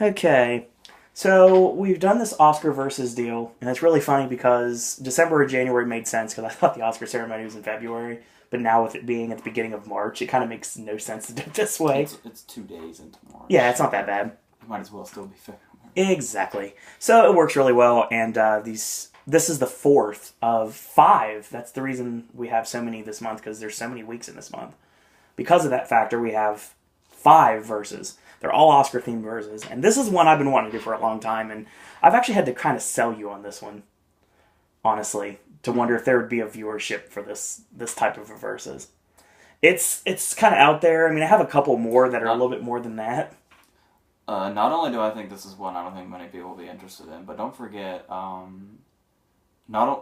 Okay, so we've done this Oscar versus deal, and it's really funny because December or January made sense because I thought the Oscar ceremony was in February, but now with it being at the beginning of March, it kind of makes no sense to do it this way. It's 2 days into March. Yeah, it's not that bad. It might as well still be February. Exactly. So it works really well, and this is the fourth of five. That's the reason we have so many this month, because there's so many weeks in this month. Because of that factor, we have five verses. They're all Oscar-themed verses, and this is one I've been wanting to do for a long time, and I've actually had to kind of sell you on this one, honestly, to wonder if there would be a viewership for this type of a verses. It's kind of out there. I mean, I have a couple more that are a little bit more than that. Not only do I think this is one I don't think many people will be interested in, but don't forget,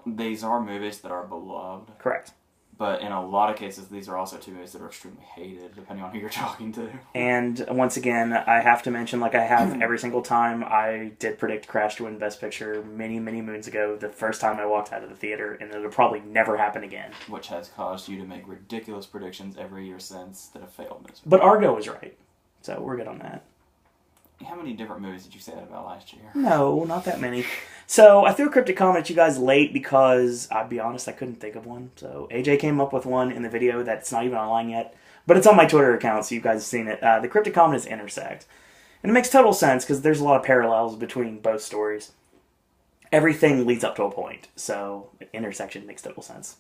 these are movies that are beloved. Correct. But in a lot of cases, these are also two movies that are extremely hated, depending on who you're talking to. And once again, I have to mention, like I have every single time, I did predict Crash to win Best Picture many, many moons ago, the first time I walked out of the theater, and it'll probably never happen again. Which has caused you to make ridiculous predictions every year since that have failed miserably. But Argo was right, so we're good on that. How many different movies did you say that about last year? No, not that many. So I threw a cryptic comment at you guys late because, I'll be honest, I couldn't think of one. So AJ came up with one in the video that's not even online yet, but it's on my Twitter account, so you guys have seen it. The cryptic comment is INTERSECT. And it makes total sense because there's a lot of parallels between both stories. Everything leads up to a point, so intersection makes total sense.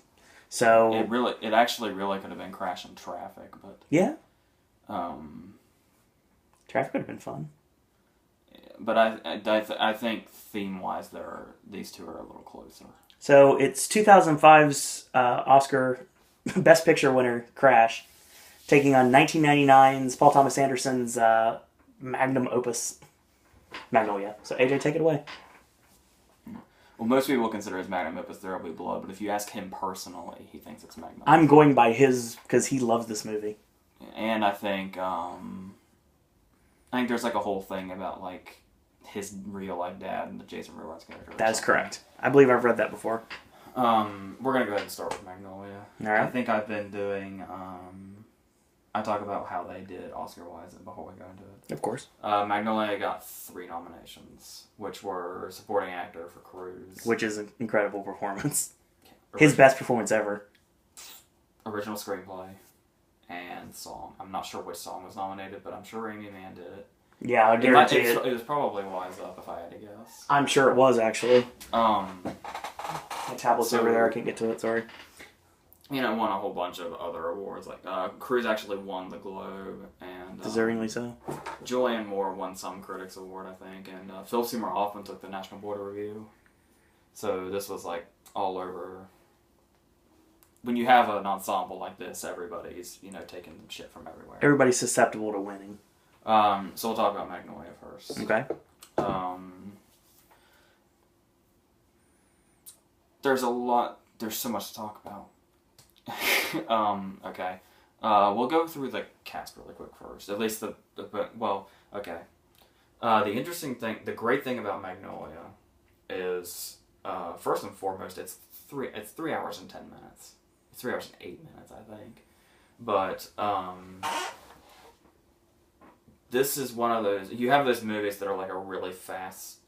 So it actually really could have been Crash and Traffic, but yeah, Traffic would have been fun. But I think theme-wise, these two are a little closer. So it's 2005's Oscar Best Picture winner, Crash, taking on 1999's Paul Thomas Anderson's magnum opus, Magnolia. So AJ, take it away. Well, most people consider his magnum opus There Will Be Blood, but if you ask him personally, he thinks it's Magnolia. I'm going by his, because he loves this movie. And I think there's like a whole thing about like his real-life dad and the Jason Robards character. That is correct. I believe I've read that before. We're going to go ahead and start with Magnolia. All right. I think I've been doing... I talk about how they did Oscar-wise before we go into it. Of course. Magnolia got 3 nominations, which were Supporting Actor for Cruise. Which is an incredible performance. His best performance ever. Original Screenplay and Song. I'm not sure which song was nominated, but I'm sure Raimi Man did it. Yeah, I guarantee it. It was probably Wise Up, if I had to guess. I'm sure it was, actually. My tablet's over there. I can't get to it. Sorry. Won a whole bunch of other awards. Like Cruise actually won the Globe, and deservingly so. Julianne Moore won some Critics Award, I think, and Philip Seymour Hoffman took the National Board of Review. So this was like all over. When you have an ensemble like this, everybody's taking shit from everywhere. Everybody's susceptible to winning. So we'll talk about Magnolia first. Okay. There's so much to talk about. Okay. We'll go through the cast really quick first. At least okay. The great thing about Magnolia is, first and foremost, it's 3 hours and 10 minutes. It's 3 hours and 8 minutes, I think. But, this is one of those, you have those movies that are like have a really fast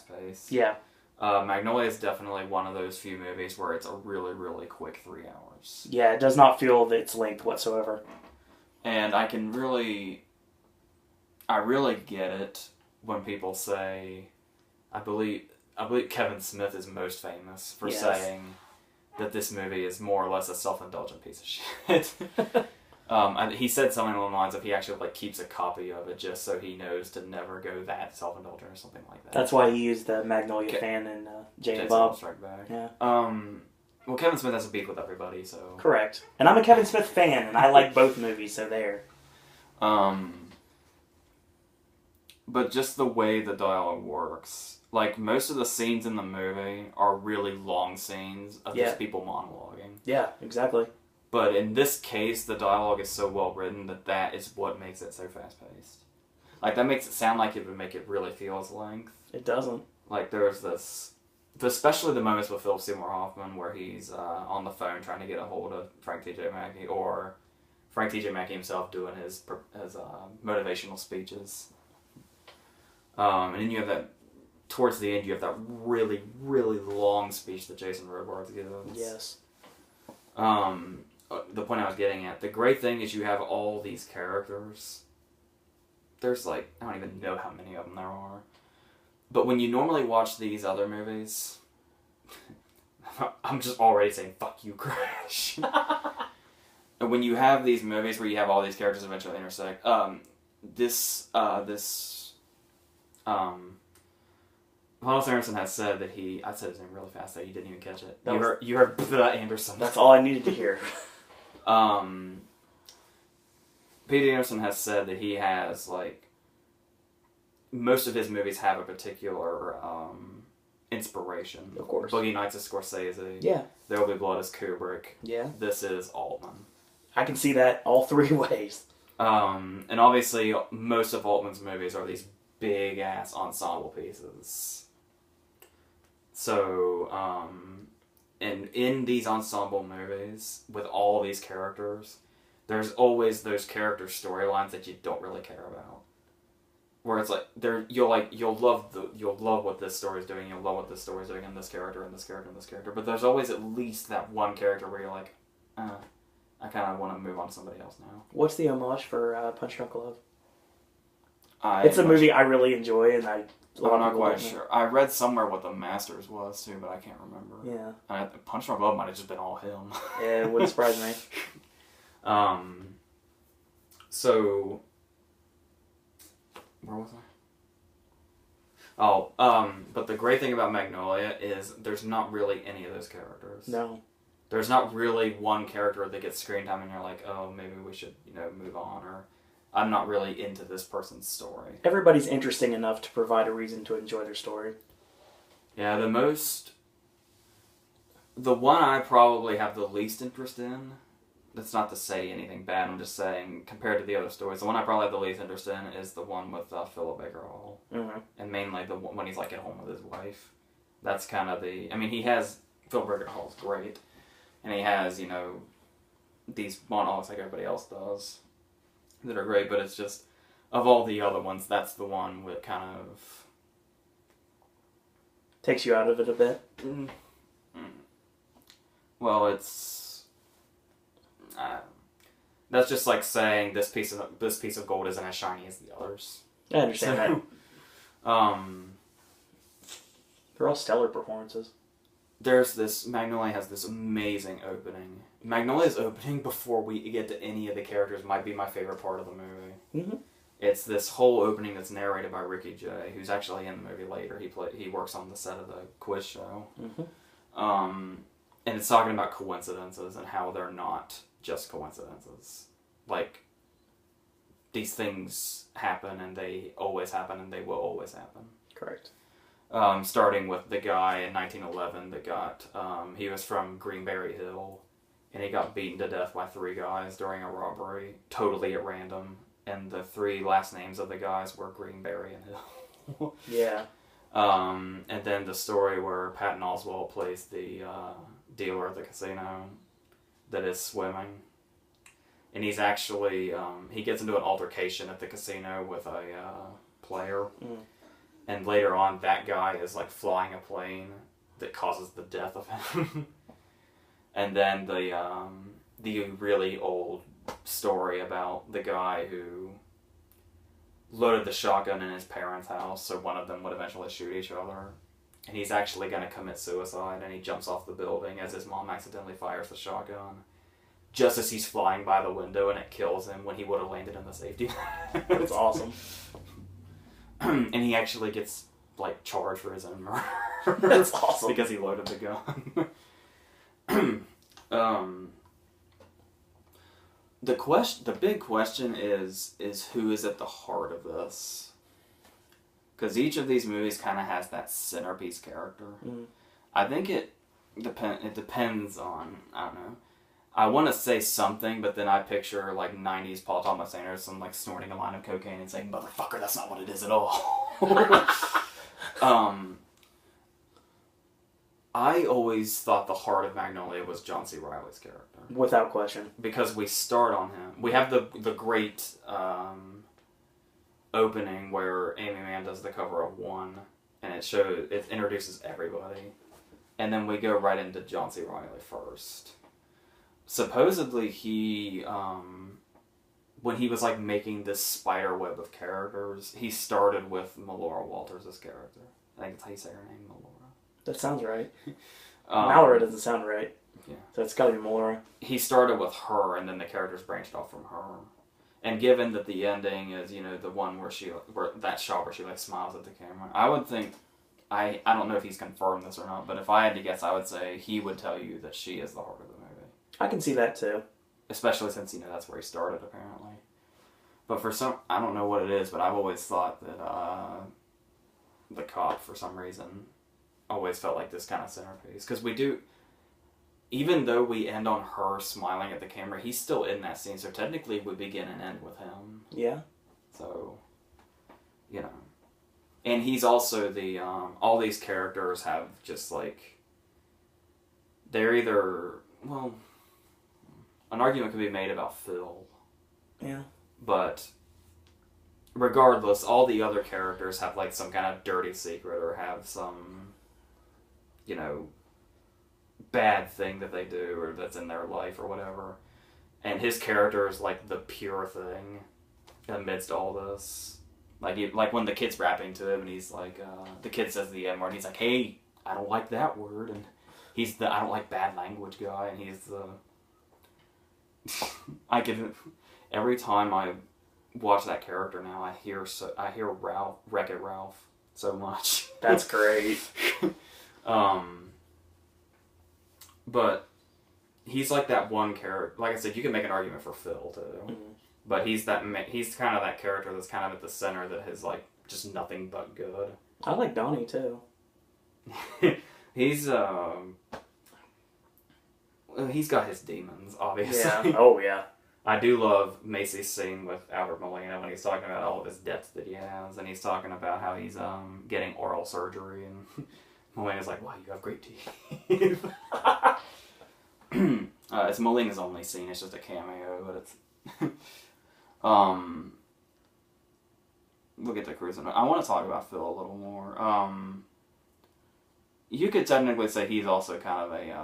pace. Yeah. Magnolia is definitely one of those few movies where it's a really, really quick 3 hours. Yeah, it does not feel its length whatsoever. And I really get it when people say, I believe Kevin Smith is most famous for saying that this movie is more or less a self-indulgent piece of shit. He said something along the lines of he actually keeps a copy of it just so he knows to never go that self-indulgent or something like that. That's why he used the Magnolia fan and Jay and Bob. Strike Back. Yeah. Well, Kevin Smith has a beef with everybody, so... Correct. And I'm a Kevin Smith fan, and I like both movies, so there. But just the way the dialogue works, most of the scenes in the movie are really long scenes of just people monologuing. Yeah, exactly. But in this case, the dialogue is so well written that is what makes it so fast-paced. That makes it sound like it would make it really feel its length. It doesn't. There's this... Especially the moments with Philip Seymour Hoffman where he's on the phone trying to get a hold of Frank T.J. Mackey, or Frank T.J. Mackey himself doing his motivational speeches. And then you have that, towards the end, you have that really, really long speech that Jason Robards gives. Yes. The point I was getting at, the great thing is you have all these characters. There's I don't even know how many of them there are. But when you normally watch these other movies, I'm just already saying, fuck you, Crash. And when you have these movies where you have all these characters eventually intersect, Paul Aronson has said that I said his name really fast that you didn't even catch it. You heard Anderson. That's all I needed to hear. Peter Anderson has said that he has, most of his movies have a particular inspiration. Of course. Boogie Nights is Scorsese. Yeah. There Will Be Blood is Kubrick. Yeah. This is Altman. I can see that all three ways. And obviously, most of Altman's movies are these big-ass ensemble pieces. So, and in these ensemble movies, with all these characters, there's always those character storylines that you don't really care about. Where it's you'll love what this story's doing, you'll love what this story's doing, and this character, and this character, and this character. But there's always at least that one character where you're like, I kind of want to move on to somebody else now. What's the homage for Punch Drunk Love? It's a movie I really enjoy, and I'm not quite sure. I read somewhere what the Masters was too, but I can't remember. Yeah. Punch Drunk Love might have just been all him. Yeah, it wouldn't surprise me. So where was I? But the great thing about Magnolia is there's not really any of those characters. No. There's not really one character that gets screen time and you're like, oh, maybe we should, move on, or I'm not really into this person's story. Everybody's interesting enough to provide a reason to enjoy their story. Yeah, the one I probably have the least interest in, that's not to say anything bad, I'm just saying, compared to the other stories, the one I probably have the least interest in is the one with Philip Baker Hall. Mm-hmm. And mainly the one when he's at home with his wife. That's kind of Philip Baker Hall's great. And he has, these monologues like everybody else does that are great, but it's just, of all the other ones, that's the one with kind of... Takes you out of it a bit? Well, it's... that's just like saying this piece of gold isn't as shiny as the others. I understand that. They're all stellar performances. Magnolia has this amazing opening. Magnolia's opening, before we get to any of the characters, might be my favorite part of the movie. Mm-hmm. It's this whole opening that's narrated by Ricky Jay, who's actually in the movie later. He works on the set of the quiz show. Mm-hmm. And it's talking about coincidences and how they're not just coincidences. These things happen and they always happen and they will always happen. Correct. Starting with the guy in 1911 that got, he was from Greenberry Hill, and he got beaten to death by 3 guys during a robbery, totally at random, and the 3 last names of the guys were Greenberry and Hill. Yeah. And then the story where Patton Oswalt plays the dealer at the casino that is swimming, and he's actually, he gets into an altercation at the casino with a player. Mm. And later on, that guy is flying a plane that causes the death of him. And then the really old story about the guy who loaded the shotgun in his parents' house, so one of them would eventually shoot each other. And he's actually going to commit suicide, and he jumps off the building as his mom accidentally fires the shotgun. Just as he's flying by the window, and it kills him when he would have landed in the safety. That's awesome. And he actually gets charged for his own murder. That's awesome. Because he loaded the gun. The big question is who is at the heart of this? Because each of these movies kind of has that centerpiece character. Mm. I think it depends on, I don't know. I want to say something, but then I picture 90s Paul Thomas Anderson snorting a line of cocaine and saying, "Motherfucker, that's not what it is at all." I always thought the heart of Magnolia was John C. Reilly's character. Without question. Because we start on him. We have the great opening where Amy Mann does the cover of One, and it introduces everybody, and then we go right into John C. Reilly first. Supposedly he, when he was like making this spider web of characters, he started with Melora Walters' character. I think that's how you say her name, Melora. That sounds right. Malora doesn't sound right. Yeah. So it's gotta be Melora. He started with her, and then the characters branched off from her. And given that the ending is, the one where that shot where she like smiles at the camera, I would think, I don't know if he's confirmed this or not, but if I had to guess, I would say he would tell you that she is the heart of the movie. I can see that too. Especially since, that's where he started, apparently. But I don't know what it is, but I've always thought that the cop, for some reason, always felt like this kind of centerpiece. Because even though we end on her smiling at the camera, he's still in that scene, so technically we begin and end with him. Yeah. So, And he's also all these characters have just like, they're either, well, an argument could be made about Phil. Yeah. But regardless, all the other characters have like some kind of dirty secret or have some, bad thing that they do or that's in their life or whatever. And his character is like the pure thing amidst all this. Like when the kid's rapping to him and he's like, the kid says the M word and he's like, hey, I don't like that word. And he's the I don't like bad language guy, and he's the... Every time I watch that character now, I hear Wreck-It Ralph so much. That's great. But he's like that one character. Like I said, you can make an argument for Phil too. Mm-hmm. But he's kind of that character that's kind of at the center that is like just nothing but good. I like Donnie too. He's got his demons, obviously. Yeah. Oh yeah. I do love Macy's scene with Albert Molina when he's talking about all of his debts that he has, and he's talking about how he's getting oral surgery, and Molina's like, "Wow, you have great teeth." It's Molina's only scene. It's just a cameo, but it's we'll get to cruising. I want to talk about Phil a little more. You could technically say he's also kind of a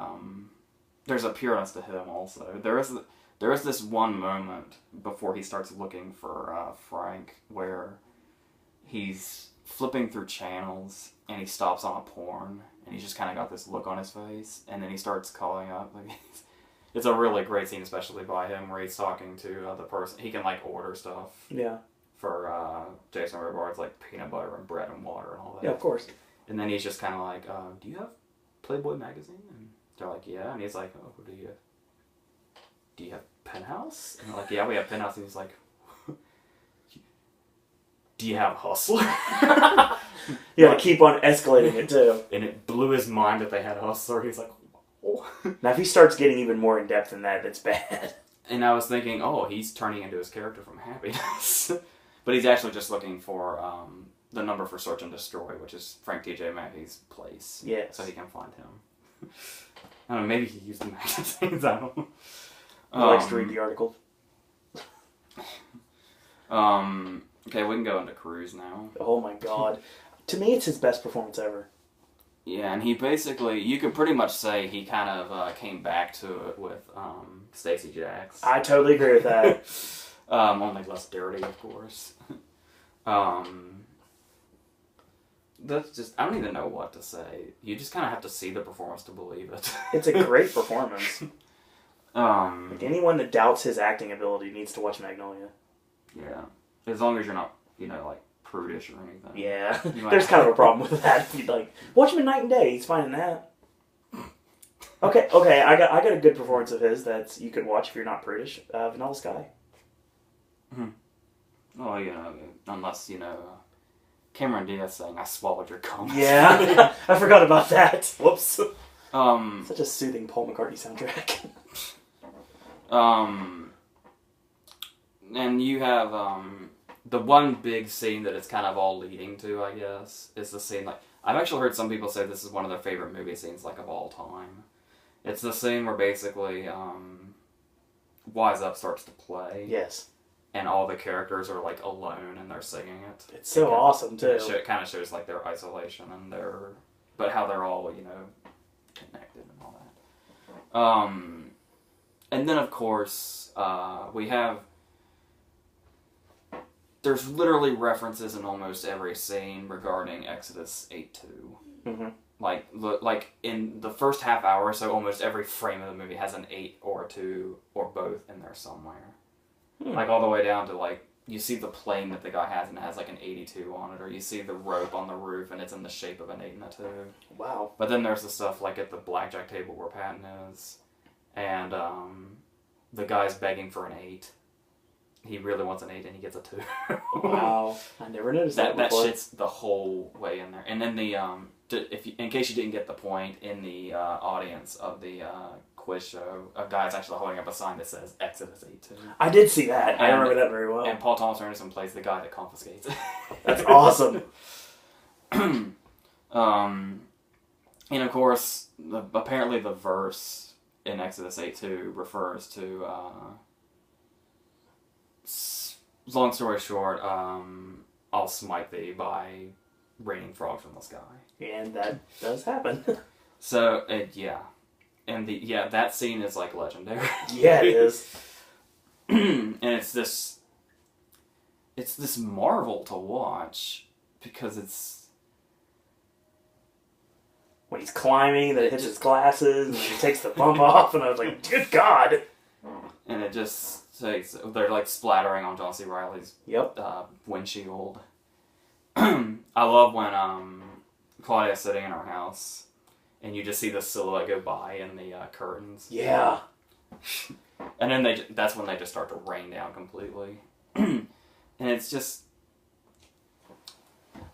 there's a pureness to him also. There is this one moment before he starts looking for Frank where he's flipping through channels and he stops on a porn and he's just kind of got this look on his face, and then he starts calling up. It's a really great scene, especially by him, where he's talking to the person. He can like order stuff. Yeah. For Jason Robards, like peanut butter and bread and water and all that. Yeah, of course. And then he's just kind of like, "Do you have Playboy magazine?" And they're like, "Yeah." And he's like, "Oh, do you have Penthouse?" And they're like, "Yeah, we have Penthouse." And he's like, "Do you have Hustler?" Yeah, keep on escalating it too. And it blew his mind that they had Hustler. He's like, "Oh." Now, if he starts getting even more in depth than that, it's bad. And I was thinking, oh, he's turning into his character from Happiness. But he's actually just looking for the number for Search and Destroy, which is Frank T.J. Mackey's place. Yes. So he can find him. I don't know, maybe he used the magazines, I don't know. He likes to read the articles. Okay, we can go into Cruise now. Oh my god. To me, it's his best performance ever. Yeah, and he basically, you could pretty much say he kind of came back to it with Stacey Jacks. I totally agree with that. Only less dirty, of course. That's just, I don't even know what to say. You just kind of have to see the performance to believe it. It's a great performance. Like anyone that doubts his acting ability needs to watch Magnolia. Yeah. As long as you're not, like, prudish or anything. Yeah. There's kind of a problem with that. If you'd like, watch him in Night and Day. He's fine in that. Okay. I got a good performance of his that you could watch if you're not prudish. Vanilla Sky. Well, unless, Cameron Diaz saying, "I swallowed your cum." Yeah. I forgot about that. Whoops. Such a soothing Paul McCartney soundtrack. And you have, the one big scene that it's kind of all leading to, I guess, is the scene, like, I've actually heard some people say this is one of their favorite movie scenes, like, of all time. It's the scene where basically, Wise Up starts to play. Yes. and all the characters are like alone and they're singing it. It's so awesome too. It kind of shows like their isolation and but how they're all, you know, connected and all that. And then of course we have. There's literally references in almost every scene regarding Exodus 8:2. Mm-hmm. Like in the first half hour or so, almost every frame of the movie has an 8 or a 2 or both in there somewhere. Like all the way down to like, you see the plane that the guy has and it has like an 82 on it, or you see the rope on the roof and it's in the shape of an 8 and a 2. Wow. But then there's the stuff like at the blackjack table where Patton is, and the guy's begging for an 8. He really wants an 8 and he gets a 2. Wow. I never noticed that before. That shit's the whole way in there. And then the, in case you didn't get the point, in the audience of the quiz show, a guy's actually holding up a sign that says Exodus 8:2. I did see that. I remember that very well. And Paul Thomas Anderson plays the guy that confiscates it. That's awesome. And of course, apparently the verse in Exodus 8:2 refers to, long story short, I'll smite thee by raining frogs from the sky. And that does happen. So, yeah. And that scene is like legendary. Yeah, it is. And it's this marvel to watch, because it's... When he's climbing, then it hits his glasses, and he takes the bump off, and I was like, good God! And it just takes... They're like splattering on John C. Reilly's windshield. I love when Claudia's sitting in her house, and you just see the silhouette go by in the curtains. Yeah. And then that's when they just start to rain down completely. And it's just...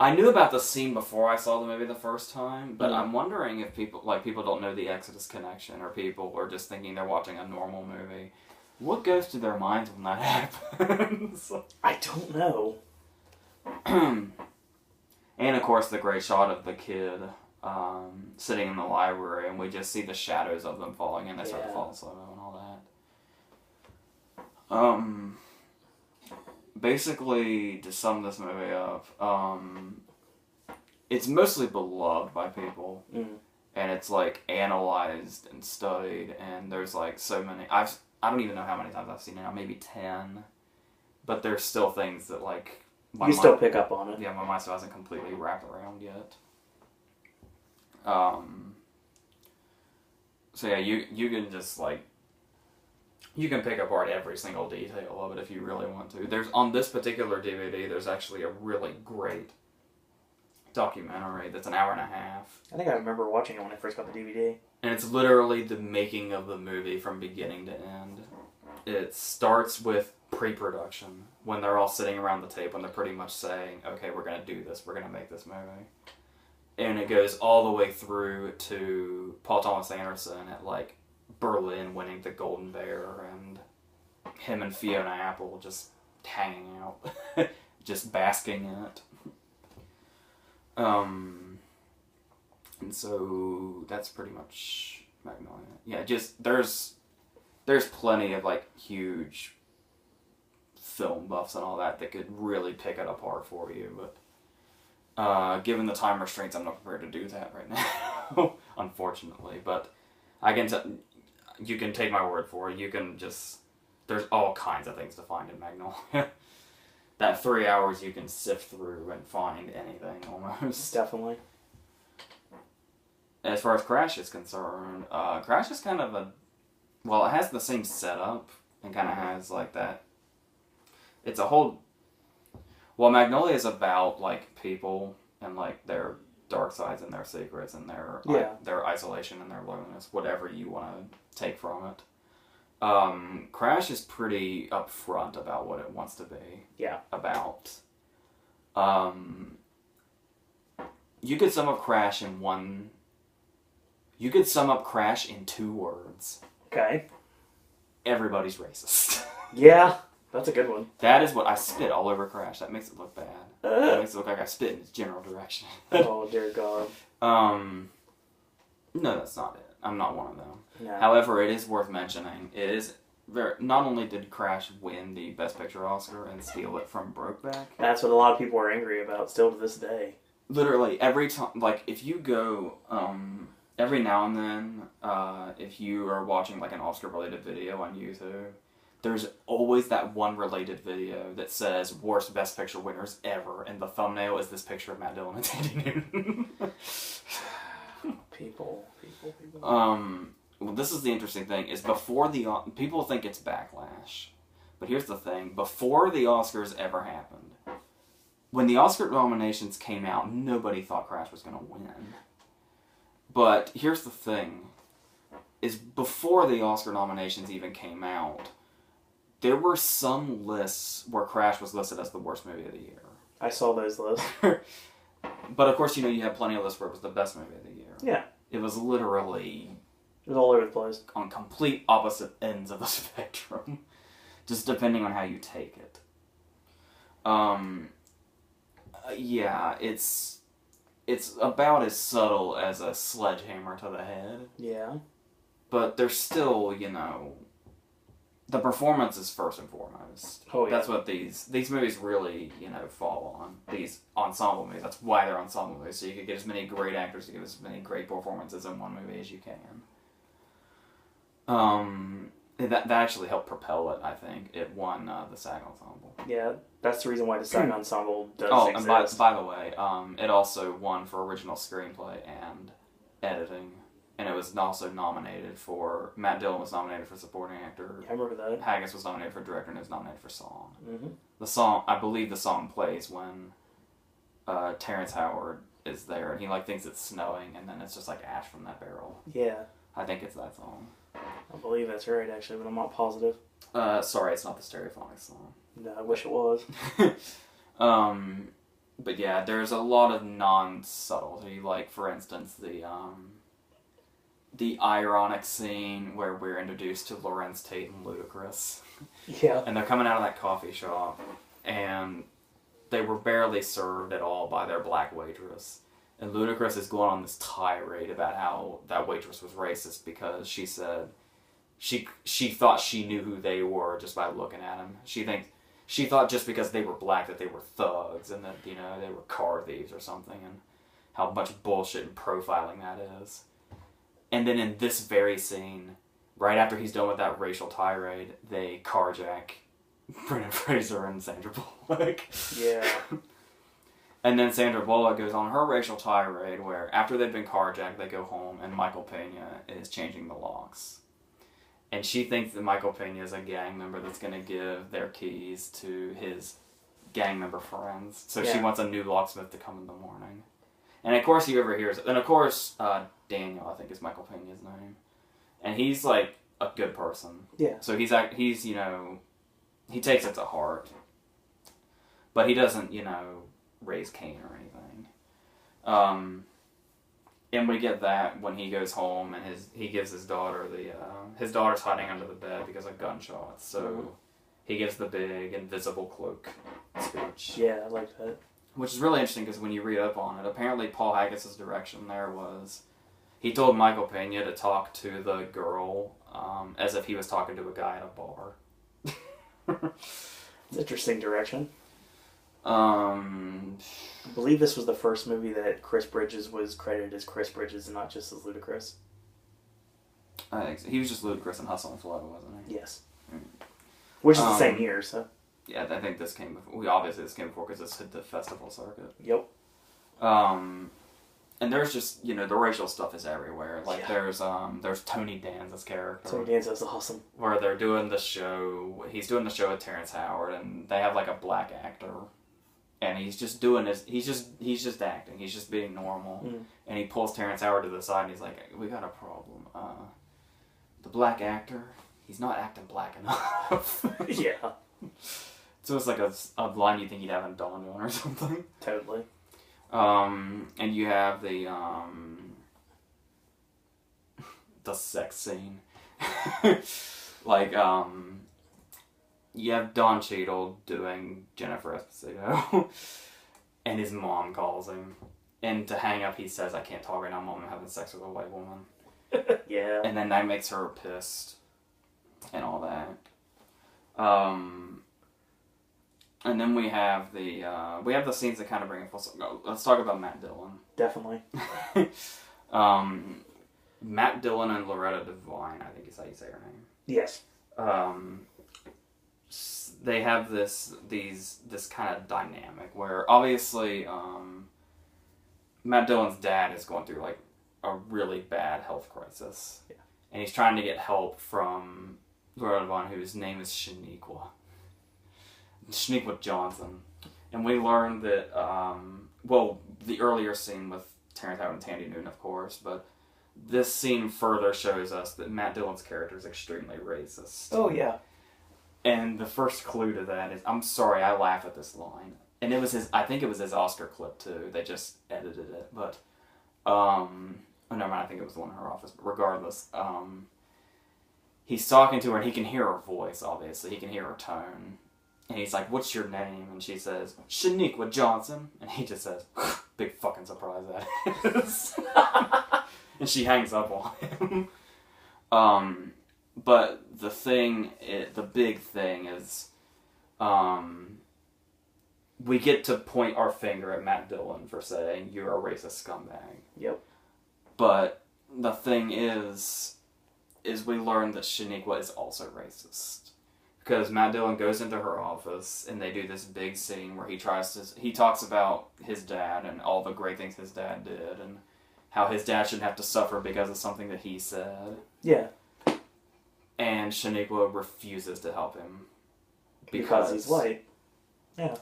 I knew about the scene before I saw the movie the first time, but I'm wondering if people don't know the Exodus connection, or people are just thinking they're watching a normal movie. What goes through their minds when that happens? I don't know. And of course the great shot of the kid sitting in the library, and we just see the shadows of them falling, and they start to fall in slow-mo and all that. Basically, to sum this movie up, it's mostly beloved by people, and it's like analyzed and studied, and there's like so many. I don't even know how many times I've seen it now, maybe 10, but there's still things that like still pick up on it. Yeah, my mind still hasn't completely wrapped around yet. So yeah, you can just like, you can pick apart every single detail of it if you really want to. There's, on this particular DVD, there's actually a really great documentary that's an hour and a half. I think I remember watching it when I first got the DVD. And it's literally the making of the movie from beginning to end. It starts with pre-production, when they're all sitting around the table and they're pretty much saying, okay, we're going to do this, we're going to make this movie. And it goes all the way through to Paul Thomas Anderson at like Berlin winning the Golden Bear, and him and Fiona Apple just hanging out, just basking in it. And so that's pretty much Magnolia. Yeah, just there's plenty of like huge film buffs and all that could really pick it apart for you, but given the time restraints, I'm not prepared to do that right now, unfortunately. But you can take my word for it. You can just, there's all kinds of things to find in Magnolia. That 3 hours you can sift through and find anything almost. Definitely. As far as Crash is concerned, Crash is kind of it has the same setup and kind of has like that. It's a whole. Well, Magnolia is about like people and like their dark sides and their secrets and their isolation and their loneliness, whatever you want to take from it. Crash is pretty upfront about what it wants to be. Yeah. About. You could sum up Crash in one. You could sum up Crash in 2 words. Okay. Everybody's racist. Yeah, that's a good one. That is what I spit all over Crash. That makes it look bad. That makes it look like I spit in its general direction. Oh, dear God. No, that's not it. I'm not one of them. No. However, it is worth mentioning. It is not only did Crash win the Best Picture Oscar and steal it from Brokeback. That's what a lot of people are angry about still to this day. Literally, every time, like, if you go, every now and then, if you are watching, like, an Oscar-related video on YouTube, there's always that one related video that says, worst Best Picture winners ever, and the thumbnail is this picture of Matt Dillon and Tandy Newton. People. Well, this is the interesting thing, is before people think it's backlash, but here's the thing, before the Oscars ever happened, when the Oscar nominations came out, nobody thought Crash was going to win. But here's the thing, is before the Oscar nominations even came out, there were some lists where Crash was listed as the worst movie of the year. I saw those lists. But of course, you had plenty of lists where it was the best movie of the year. Yeah. It was literally... It was all over the place. On complete opposite ends of the spectrum. Just depending on how you take it. Yeah, it's about as subtle as a sledgehammer to the head. Yeah. But there's still, the performance is first and foremost. Oh, yeah. That's what these movies really, fall on. These ensemble movies. That's why they're ensemble movies. So you could get as many great actors to give as many great performances in one movie as you can. That actually helped propel it, I think. It won the SAG Ensemble. Yeah, that's the reason why the SAG Ensemble does exist. And by the way, it also won for original screenplay and editing. And it was also nominated for... Matt Dillon was nominated for supporting actor. Yeah, I remember that. Haggis was nominated for director and was nominated for song. Mm-hmm. The song, I believe the song plays when Terrence Howard is there and he thinks it's snowing and then it's just ash from that barrel. Yeah. I think it's that song. I believe that's right, actually, but I'm not positive. Sorry, it's not the Stereophonics song. No, I wish it was. But yeah, there's a lot of non-subtlety, for instance, the ironic scene where we're introduced to Lorenz Tate and Ludacris. Yeah. And they're coming out of that coffee shop, and they were barely served at all by their black waitress. And Ludacris is going on this tirade about how that waitress was racist because she said she thought she knew who they were just by looking at them. She thought just because they were black that they were thugs and that, they were car thieves or something, and how much bullshit and profiling that is. And then in this very scene, right after he's done with that racial tirade, they carjack Brendan Fraser and Sandra Bullock. Yeah. And then Sandra Bullock goes on her racial tirade where after they've been carjacked, they go home and Michael Pena is changing the locks. And she thinks that Michael Pena is a gang member that's going to give their keys to his gang member friends. So she wants a new locksmith to come in the morning. And of course he overhears it. And of course, Daniel, I think is Michael Pena's name. And he's a good person. Yeah. So he's he takes it to heart. But he doesn't, raise Cain or anything. And we get that when he goes home and he gives his daughter his daughter's hiding under the bed because of gunshots. So he gives the big invisible cloak speech. Yeah, I like that. Which is really interesting because when you read up on it, apparently Paul Haggis' direction there was he told Michael Pena to talk to the girl as if he was talking to a guy at a bar. It's interesting direction. I I believe this was the first movie that Chris Bridges was credited as Chris Bridges and not just as Ludacris. I think so. He was just Ludacris in Hustle and Flow, wasn't he? Yes. Which is the same year, so. Yeah, I think this came before. Obviously this came before because this hit the festival circuit. Yep. And there's just, the racial stuff is everywhere. There's Tony Danza's character. Tony Danza's awesome. Where they're doing the show, he's doing the show with Terrence Howard, and they have a black actor. And he's just doing this, he's just acting, he's just being normal. Mm. And he pulls Terrence Howard to the side and he's like, we got a problem. The black actor, he's not acting black enough. Yeah. So it's a line you think he'd have in Dawn doing or something. Totally. And you have the sex scene. You have Don Cheadle doing Jennifer Esposito, and his mom calls him. And to hang up, he says, I can't talk right now, Mom, I'm having sex with a white woman. Yeah. And then that makes her pissed. and all that. And then we have the scenes that kind of bring it full circle. Let's talk about Matt Dillon. Definitely. Matt Dillon and Loretta Devine, I think is how you say her name. Yes. They have this kind of dynamic where obviously Matt Dillon's dad is going through like a really bad health crisis. Yeah. And he's trying to get help from Loretta Devine, whose name is Shaniqua Johnson. And we learned that, the earlier scene with Terrence Howard and Tandy Newton, of course, but this scene further shows us that Matt Dillon's character is extremely racist. Oh, yeah. And the first clue to that is, I'm sorry, I laugh at this line. And I think it was his Oscar clip, too. They just edited it. But, never mind, I think it was the one in her office. But regardless, he's talking to her, and he can hear her voice, obviously. He can hear her tone. And he's like, what's your name? And she says, Shaniqua Johnson. And he just says, big fucking surprise that is. And she hangs up on him. But the big thing is, we get to point our finger at Matt Dillon for saying, you're a racist scumbag. Yep. But the thing is we learn that Shaniqua is also racist. Because Matt Dillon goes into her office and they do this big scene where he talks about his dad and all the great things his dad did and how his dad shouldn't have to suffer because of something that he said. Yeah. And Shaniqua refuses to help him. Because he's white. Yeah.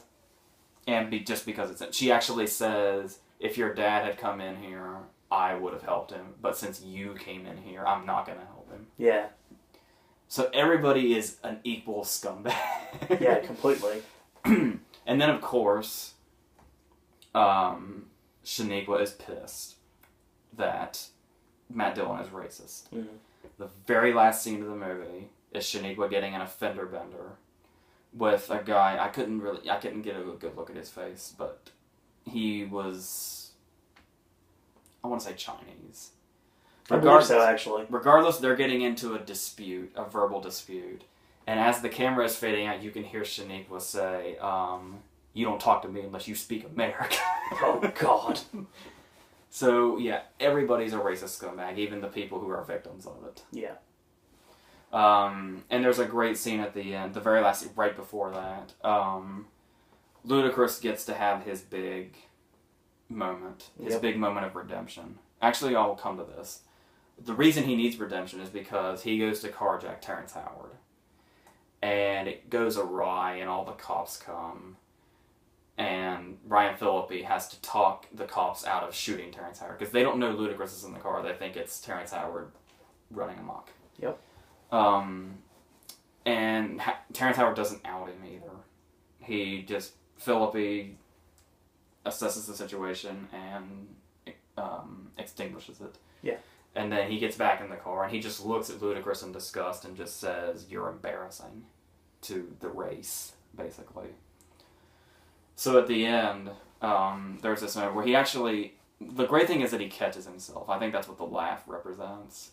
And just because she actually says, if your dad had come in here, I would have helped him. But since you came in here, I'm not going to help him. Yeah. So everybody is an equal scumbag. Yeah, completely. And then, of course, Shaniqua is pissed that Matt Dillon is racist. Mm-hmm. The very last scene of the movie is Shaniqua getting an offender bender with a guy. I couldn't get a good look at his face, but he was, I want to say Chinese. Regardless, so actually. Regardless, they're getting into a verbal dispute. And as the camera is fading out, you can hear Shaniqua say, you don't talk to me unless you speak American. Oh, God. So, yeah, everybody's a racist scumbag, even the people who are victims of it. Yeah. And there's a great scene at the end, the very last scene, right before that. Ludacris gets to have his big moment, his big moment of redemption. Actually, I'll come to this. The reason he needs redemption is because he goes to carjack Terrence Howard. And it goes awry, and all the cops come. And Ryan Phillippe has to talk the cops out of shooting Terrence Howard. Because they don't know Ludacris is in the car. They think it's Terrence Howard running amok. Yep. And Terrence Howard doesn't out him either. Phillippe assesses the situation and extinguishes it. Yeah. And then he gets back in the car and he just looks at Ludacris in disgust and just says, you're embarrassing to the race, basically. So at the end, there's this moment where the great thing is that he catches himself. I think that's what the laugh represents.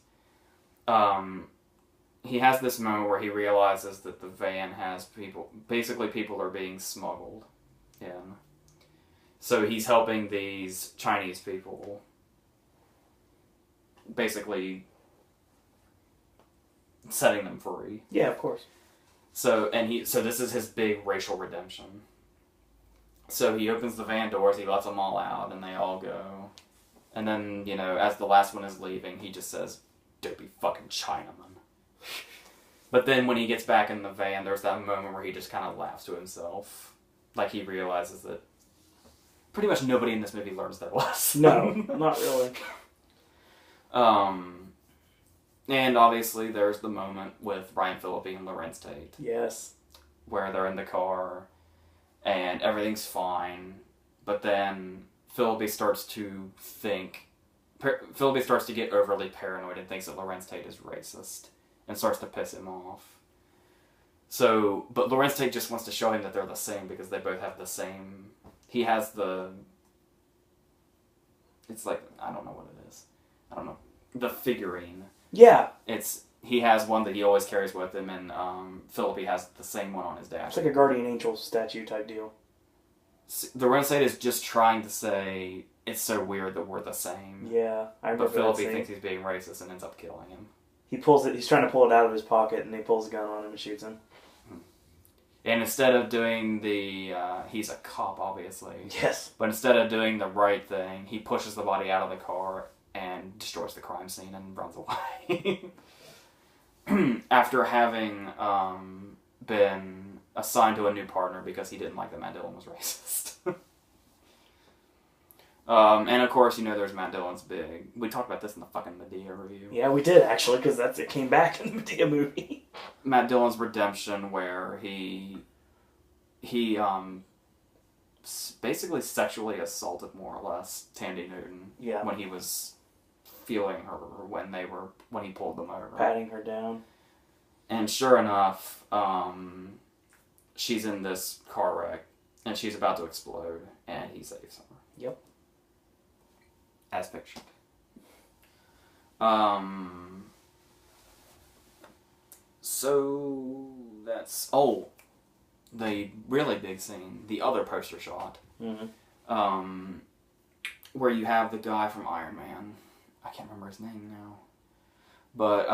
He has this moment where he realizes that the van has people are being smuggled in. So he's helping these Chinese people, basically setting them free. Yeah, of course. So this is his big racial redemption. So he opens the van doors, he lets them all out, and they all go. And then, as the last one is leaving, he just says, dopey fucking Chinaman. But then when he gets back in the van, there's that moment where he just kind of laughs to himself. Like he realizes that pretty much nobody in this movie learns their lesson. No, not really. And obviously there's the moment with Ryan Phillippe and Lorenz Tate. Yes. Where they're in the car and everything's fine, but then Phillippe starts to get overly paranoid and thinks that Lorenz Tate is racist and starts to piss him off. But Lorenz Tate just wants to show him that they're the same because they both have the same. He has it's like, I don't know what it is. I don't know. The figurine. Yeah. he has one that he always carries with him, and Philippi has the same one on his dash. It's like a guardian angel statue type deal. The Renegade is just trying to say it's so weird that we're the same. Yeah, I remember. But Philippi thinks he's being racist and ends up killing him. He pulls it. He's trying to pull it out of his pocket, and he pulls a gun on him and shoots him. And instead of doing the, he's a cop, obviously. Yes. But instead of doing the right thing, he pushes the body out of the car and destroys the crime scene and runs away. After having been assigned to a new partner because he didn't like that Matt Dillon was racist. And of course, there's Matt Dillon's big. We talked about this in the fucking Medea review. Yeah, we did actually, because it came back in the Medea movie. Matt Dillon's redemption, where he basically sexually assaulted more or less Tandy Newton. Yeah. When he was feeling her, when he pulled them over, patting her down. And sure enough, she's in this car wreck and she's about to explode, and he saves her. Yep. As pictured. So that's the really big scene, the other poster shot, where you have the guy from Iron Man. I can't remember his name now, but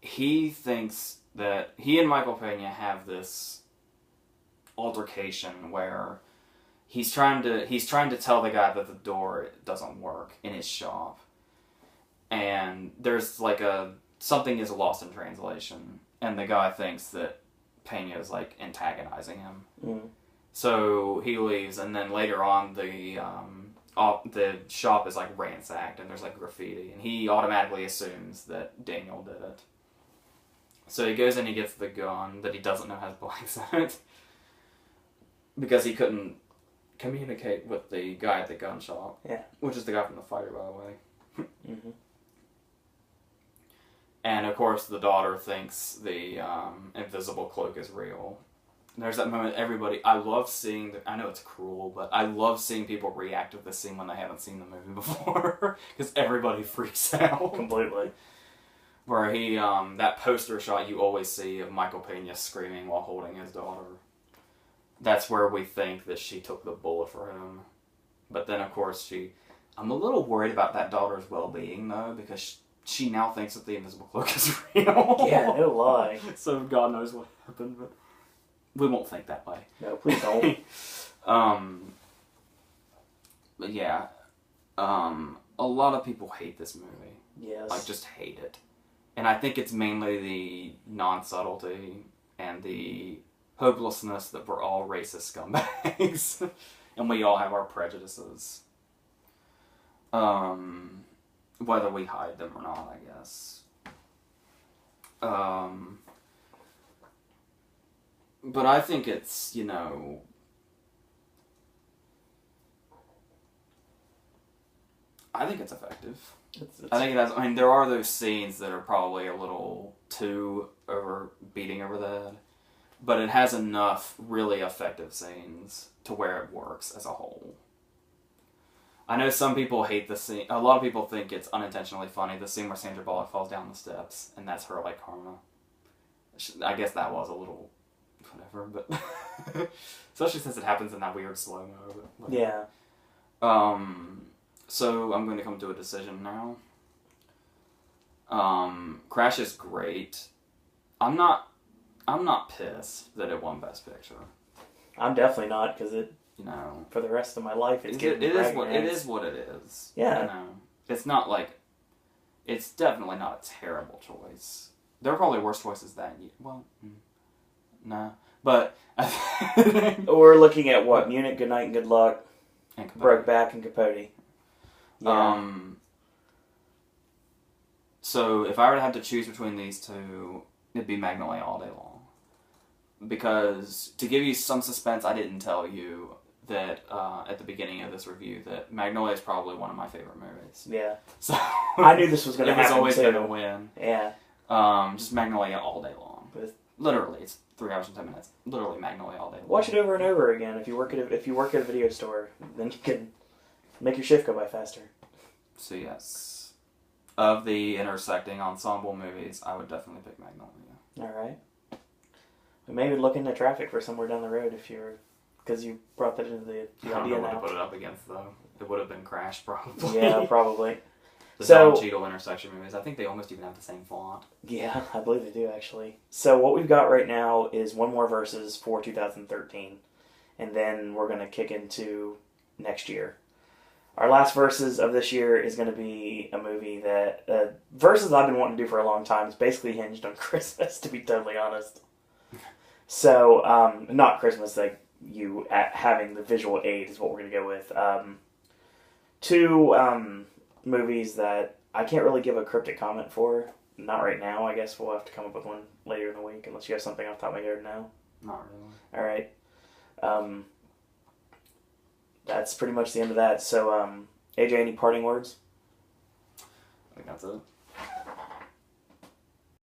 he thinks that he and Michael Pena have this altercation where he's trying to tell the guy that the door doesn't work in his shop, and there's like something is lost in translation, and the guy thinks that Pena is like antagonizing him. So he leaves, and then later on the shop is like ransacked and there's like graffiti, and he automatically assumes that Daniel did it. So he goes and he gets the gun that he doesn't know has blanks in it because he couldn't communicate with the guy at the gun shop. Yeah. Which is the guy from The Fighter, by the way. And of course the daughter thinks the invisible cloak is real. And there's that moment I love seeing, I know it's cruel, but I love seeing people react to this scene when they haven't seen the movie before. Because everybody freaks out. Completely. Where he, that poster shot you always see of Michael Pena screaming while holding his daughter. That's where we think that she took the bullet for him. But then, of course, I'm a little worried about that daughter's well-being, though, because she now thinks that the invisible cloak is real. Yeah, no lie. So God knows what happened, but we won't think that way. No, please don't. But yeah, a lot of people hate this movie. Yes. Like, just hate it. And I think it's mainly the non-subtlety and the hopelessness that we're all racist scumbags. And we all have our prejudices. Whether we hide them or not, I guess. But I think it's, I think it's effective. I think it has, there are those scenes that are probably a little too beating over the head, but it has enough really effective scenes to where it works as a whole. I know some people hate the scene. A lot of people think it's unintentionally funny, the scene where Sandra Bullock falls down the steps, and that's her, like, karma. I guess that was a little whatever, but especially since it happens in that weird slow-mo. But, yeah. So I'm going to come to a decision now. Crash is great. I'm not pissed that it won Best Picture. I'm definitely not, because it, for the rest of my life, it is what it is. Yeah. It's not like, it's definitely not a terrible choice. There are probably worse choices than you. Well, nah. But we're looking at what? Munich, Good Night and Good Luck, and Brokeback, and Capote. Yeah. So if I were to have to choose between these two, it'd be Magnolia all day long. Because to give you some suspense, I didn't tell you that at the beginning of this review that Magnolia is probably one of my favorite movies. Yeah. So I knew this was going to happen. It was always going to win. Yeah. Just Magnolia all day long. Literally, it's 3 hours and 10 minutes. Literally Magnolia all day long. Watch it over and over again. If you work at a video store, then you can make your shift go by faster. So yes, of the intersecting ensemble movies, I would definitely pick Magnolia. All right. We maybe look into Traffic for somewhere down the road if you're, because you brought that into the I don't idea know what now. to put it up against though. It would have been Crash probably. Yeah, probably. The So Don Cheadle intersection movies. I think they almost even have the same font. yeah, I believe they do actually. So what we've got right now is one more Versus for 2013, and then we're gonna kick into next year. Our last Versus of this year is going to be a movie that Versus I've been wanting to do for a long time. It's basically hinged on Christmas, to be totally honest. So not Christmas, like you having the visual aid is what we're going to go with. Two movies that I can't really give a cryptic comment for. Not right now. I guess we'll have to come up with one later in the week, unless you have something off the top of my head now. Not really. All right. That's pretty much the end of that. So, AJ, any parting words? I think that's it.